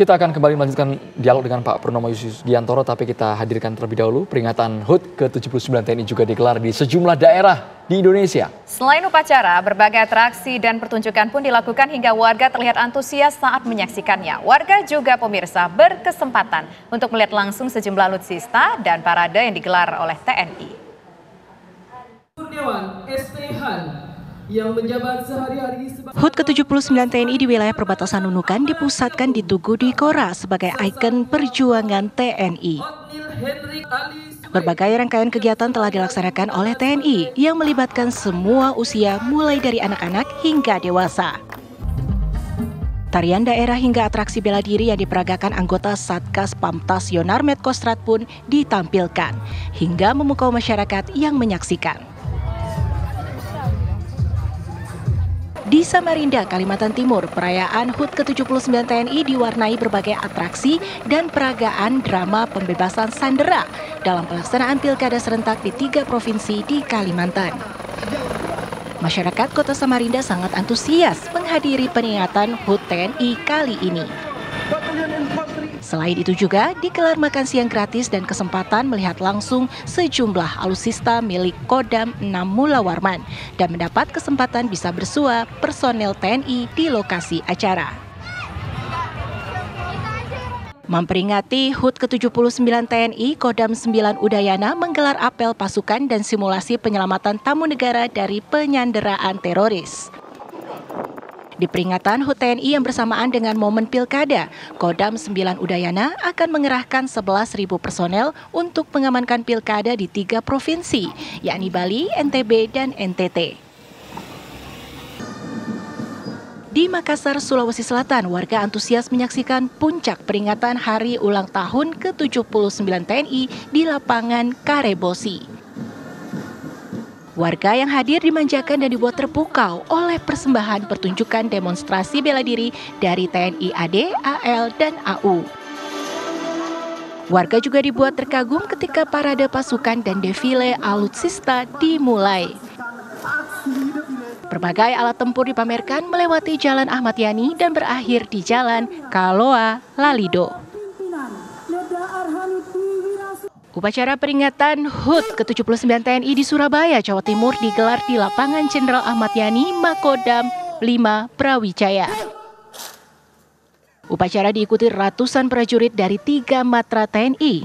Kita akan kembali melanjutkan dialog dengan Pak Purnomo Yustiantoro, tapi kita hadirkan terlebih dahulu peringatan HUT ke-79 TNI juga digelar di sejumlah daerah di Indonesia. Selain upacara, berbagai atraksi dan pertunjukan pun dilakukan hingga warga terlihat antusias saat menyaksikannya. Warga juga pemirsa berkesempatan untuk melihat langsung sejumlah alutsista dan parade yang digelar oleh TNI. Kurniawan ST yang menjabat sehari-hari HUT ke-79 TNI di wilayah perbatasan Nunukan dipusatkan di Tugu di Kora sebagai ikon perjuangan TNI. Berbagai rangkaian kegiatan telah dilaksanakan oleh TNI yang melibatkan semua usia mulai dari anak-anak hingga dewasa. Tarian daerah hingga atraksi bela diri yang diperagakan anggota Satgas Pamtas Yonarmet Kostrad pun ditampilkan hingga memukau masyarakat yang menyaksikan. Di Samarinda, Kalimantan Timur, perayaan HUT ke-79 TNI diwarnai berbagai atraksi dan peragaan drama pembebasan sandera dalam pelaksanaan pilkada serentak di 3 provinsi di Kalimantan. Masyarakat Kota Samarinda sangat antusias menghadiri peringatan HUT TNI kali ini. Selain itu juga digelar makan siang gratis dan kesempatan melihat langsung sejumlah alutsista milik Kodam 6 Mula Warman dan mendapat kesempatan bisa bersua personel TNI di lokasi acara. Memperingati HUT ke-79 TNI, Kodam 9 Udayana menggelar apel pasukan dan simulasi penyelamatan tamu negara dari penyanderaan teroris. Di peringatan HUT TNI yang bersamaan dengan momen pilkada, Kodam 9 Udayana akan mengerahkan 11.000 personel untuk mengamankan pilkada di 3 provinsi, yakni Bali, NTB, dan NTT. Di Makassar, Sulawesi Selatan, warga antusias menyaksikan puncak peringatan hari ulang tahun ke-79 TNI di lapangan Karebosi. Warga yang hadir dimanjakan dan dibuat terpukau oleh persembahan pertunjukan demonstrasi bela diri dari TNI AD, AL, dan AU. Warga juga dibuat terkagum ketika parade pasukan dan defile alutsista dimulai. Berbagai alat tempur dipamerkan melewati Jalan Ahmad Yani dan berakhir di Jalan Kaloa Lalido. Upacara peringatan HUT ke-79 TNI di Surabaya, Jawa Timur digelar di Lapangan Jenderal Ahmad Yani, Makodam 5 Brawijaya. Upacara diikuti ratusan prajurit dari 3 matra TNI.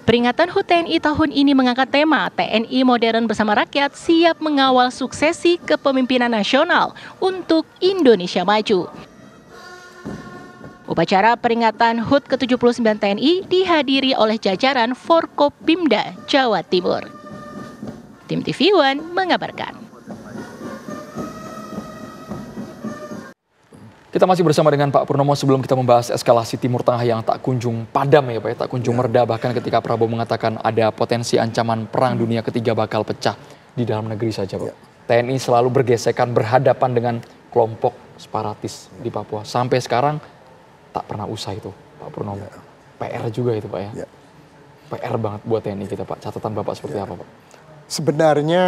Peringatan HUT TNI tahun ini mengangkat tema TNI modern bersama rakyat siap mengawal suksesi kepemimpinan nasional untuk Indonesia maju. Upacara peringatan HUT ke-79 TNI dihadiri oleh jajaran Forkopimda Jawa Timur. Tim TV One mengabarkan. Kita masih bersama dengan Pak Purnomo sebelum kita membahas eskalasi Timur Tengah yang tak kunjung padam ya Pak, tak kunjung mereda, bahkan ketika Prabowo mengatakan ada potensi ancaman perang dunia ketiga bakal pecah di dalam negeri saja Pak. TNI selalu bergesekan berhadapan dengan kelompok separatis di Papua. Sampai sekarang tak pernah usai itu Pak Purnomo. PR juga itu Pak ya. PR banget buat TNI kita Pak. Catatan Bapak seperti apa Pak? Sebenarnya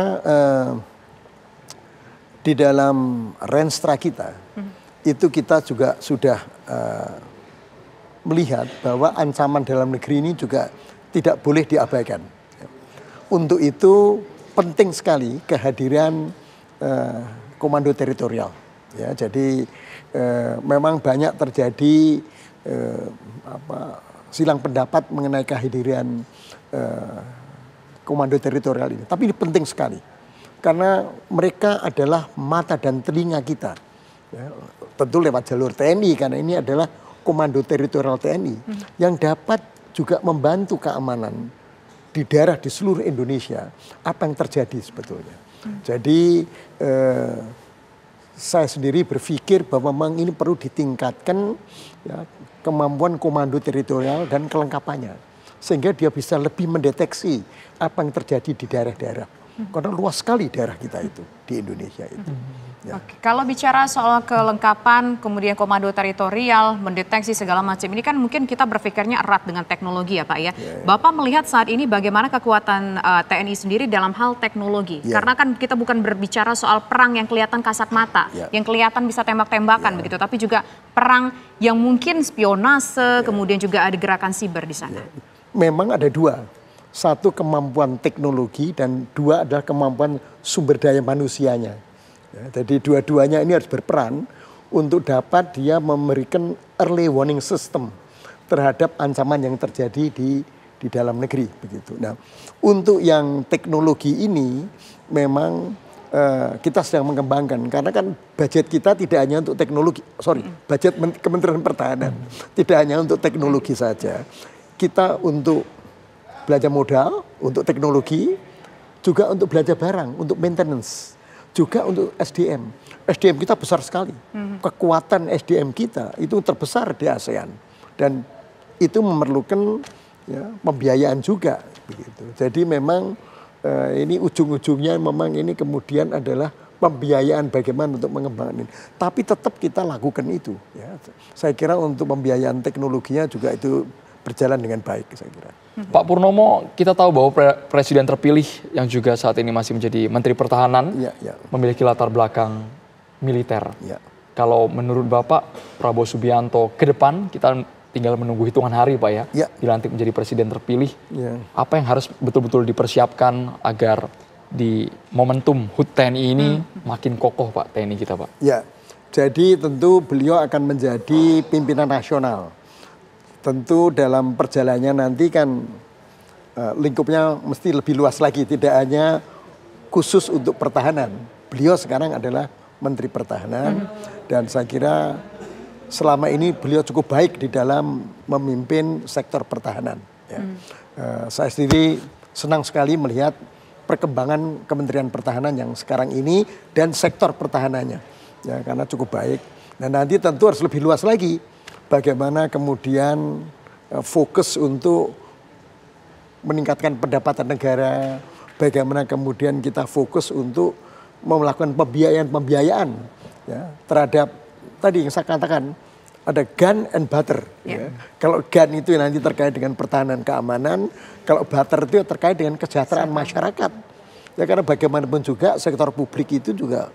di dalam renstra kita itu kita juga sudah melihat bahwa ancaman dalam negeri ini juga tidak boleh diabaikan. Untuk itu penting sekali kehadiran komando teritorial. Ya, jadi memang banyak terjadi silang pendapat mengenai kehadiran komando teritorial ini. Tapi ini penting sekali karena mereka adalah mata dan telinga kita. Ya, tentu lewat jalur TNI karena ini adalah komando teritorial TNI yang dapat juga membantu keamanan di daerah di seluruh Indonesia apa yang terjadi sebetulnya. Jadi saya sendiri berpikir bahwa memang ini perlu ditingkatkan ya, kemampuan komando teritorial dan kelengkapannya sehingga dia bisa lebih mendeteksi apa yang terjadi di daerah-daerah karena luas sekali daerah kita itu di Indonesia itu. Ya. Oke, kalau bicara soal kelengkapan, kemudian komando teritorial, mendeteksi segala macam, ini kan mungkin kita berpikirnya erat dengan teknologi ya Pak ya. Bapak melihat saat ini bagaimana kekuatan TNI sendiri dalam hal teknologi? Karena kan kita bukan berbicara soal perang yang kelihatan kasat mata, yang kelihatan bisa tembak-tembakan begitu, tapi juga perang yang mungkin spionase, kemudian juga ada gerakan siber di sana. Memang ada dua. Satu kemampuan teknologi dan dua adalah kemampuan sumber daya manusianya. Ya, jadi dua-duanya ini harus berperan untuk dapat dia memberikan early warning system terhadap ancaman yang terjadi di dalam negeri begitu. Nah, untuk yang teknologi ini memang kita sedang mengembangkan karena kan budget kita tidak hanya untuk teknologi, budget Kementerian Pertahanan tidak hanya untuk teknologi saja. Kita untuk belanja modal, untuk teknologi, juga untuk belanja barang, untuk maintenance, juga untuk SDM. SDM kita besar sekali. Kekuatan SDM kita itu terbesar di ASEAN. Dan itu memerlukan ya, pembiayaan juga. Begitu. Jadi memang ini ujung-ujungnya memang ini kemudian adalah pembiayaan bagaimana untuk mengembangkan ini. Tapi tetap kita lakukan itu. Ya. Saya kira untuk pembiayaan teknologinya juga itu berjalan dengan baik saya kira. Pak Purnomo, kita tahu bahwa presiden terpilih yang juga saat ini masih menjadi Menteri Pertahanan memiliki latar belakang militer. Kalau menurut Bapak Prabowo Subianto ke depan kita tinggal menunggu hitungan hari Pak ya, dilantik menjadi presiden terpilih. Apa yang harus betul-betul dipersiapkan agar di momentum HUT TNI ini makin kokoh Pak TNI kita Pak? Ya, jadi tentu beliau akan menjadi pimpinan nasional. Tentu dalam perjalanannya nanti kan lingkupnya mesti lebih luas lagi, tidak hanya khusus untuk pertahanan. Beliau sekarang adalah Menteri Pertahanan dan saya kira selama ini beliau cukup baik di dalam memimpin sektor pertahanan. Ya. Saya sendiri senang sekali melihat perkembangan Kementerian Pertahanan yang sekarang ini dan sektor pertahanannya, ya, karena cukup baik. Dan nanti tentu harus lebih luas lagi. Bagaimana kemudian fokus untuk meningkatkan pendapatan negara, bagaimana kemudian kita fokus untuk melakukan pembiayaan ya, terhadap tadi yang saya katakan ada gun and butter. Ya. Kalau gun itu nanti terkait dengan pertahanan keamanan, kalau butter itu terkait dengan kesejahteraan masyarakat. Ya karena bagaimanapun juga sektor publik itu juga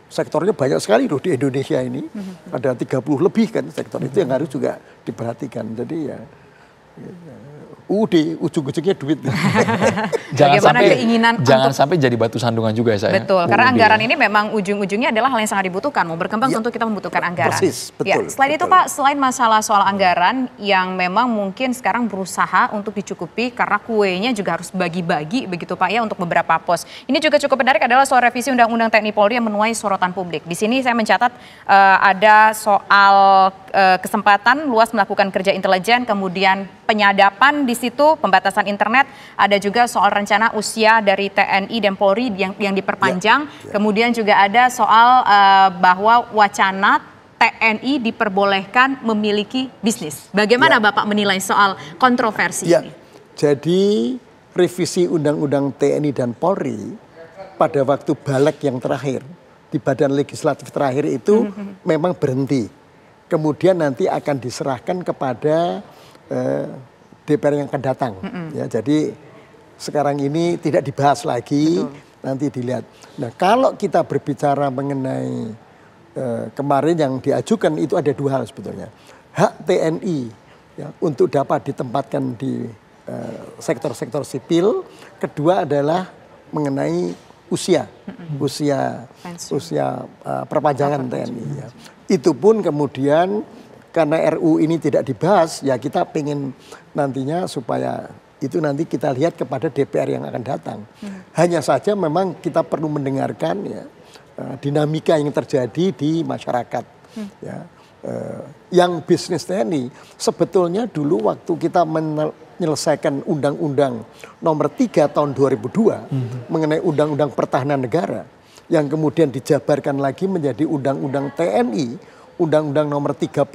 sektornya banyak sekali loh di Indonesia ini. Ada 30 lebih kan sektor itu yang harus juga diperhatikan. Jadi ya ujung-ujungnya duit. Jangan sampai jadi batu sandungan juga ya saya. Betul, karena anggaran ini memang ujung-ujungnya adalah hal yang sangat dibutuhkan. Mau berkembang tentu kita membutuhkan anggaran. Persis, betul. Selain itu Pak, selain masalah soal anggaran yang memang mungkin sekarang berusaha untuk dicukupi karena kuenya juga harus bagi-bagi begitu Pak ya untuk beberapa pos. Ini juga cukup menarik adalah soal revisi Undang-Undang TNI Polri yang menuai sorotan publik. Di sini saya mencatat ada soal kesempatan luas melakukan kerja intelijen, kemudian penyadapan di situ, pembatasan internet, ada juga soal rencana usia dari TNI dan Polri yang diperpanjang, kemudian juga ada soal bahwa wacana TNI diperbolehkan memiliki bisnis. Bagaimana Bapak menilai soal kontroversi ini? Jadi revisi Undang-Undang TNI dan Polri pada waktu balik yang terakhir, di badan legislatif terakhir itu memang berhenti. Kemudian nanti akan diserahkan kepada DPR yang akan datang. Ya, jadi sekarang ini tidak dibahas lagi, nanti dilihat. Nah kalau kita berbicara mengenai kemarin yang diajukan itu ada dua hal sebetulnya. Hak TNI ya, untuk dapat ditempatkan di sektor-sektor sipil. Kedua adalah mengenai usia perpanjangan TNI. Ya. Itu pun kemudian karena RU ini tidak dibahas, ya kita pengen nantinya supaya itu nanti kita lihat kepada DPR yang akan datang. Hanya saja memang kita perlu mendengarkan ya dinamika yang terjadi di masyarakat. Ya. Yang bisnis TNI sebetulnya dulu waktu kita menyelesaikan Undang-Undang Nomor 3 Tahun 2002 mengenai Undang-Undang Pertahanan Negara yang kemudian dijabarkan lagi menjadi Undang-Undang TNI, Undang-Undang Nomor 34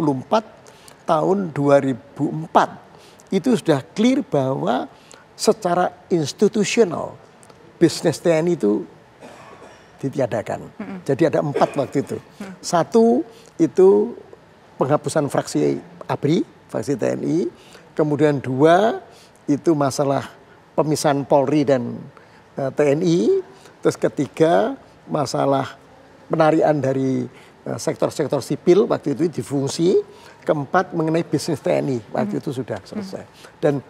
Tahun 2004 itu sudah clear bahwa secara institusional bisnis TNI itu ditiadakan. Jadi ada 4 waktu itu. 1 itu penghapusan fraksi ABRI, fraksi TNI. Kemudian 2 itu masalah pemisahan Polri dan TNI. Terus ketiga masalah penarian dari sektor-sektor sipil waktu itu difungsi. Keempat mengenai bisnis TNI waktu itu sudah selesai. Dan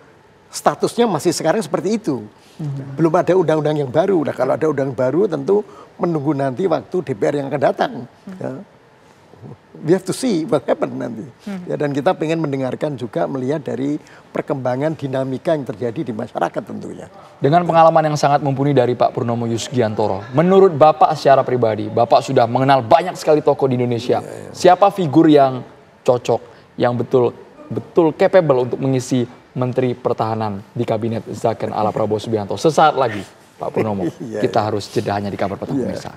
statusnya masih sekarang seperti itu. Belum ada undang-undang yang baru. Nah, kalau ada undang baru tentu menunggu nanti waktu DPR yang akan datang. Ya. We have to see what happen nanti. Ya, dan kita pengen mendengarkan juga melihat dari perkembangan dinamika yang terjadi di masyarakat tentunya. Dengan pengalaman yang sangat mumpuni dari Pak Purnomo Yusgiantoro, menurut Bapak secara pribadi, Bapak sudah mengenal banyak sekali tokoh di Indonesia. Siapa figur yang cocok, yang betul capable untuk mengisi Menteri Pertahanan di Kabinet Zakon ala Prabowo Subianto? Sesaat lagi, Pak Purnomo. Kita harus jeda hanya di Kabar Petang pemirsa.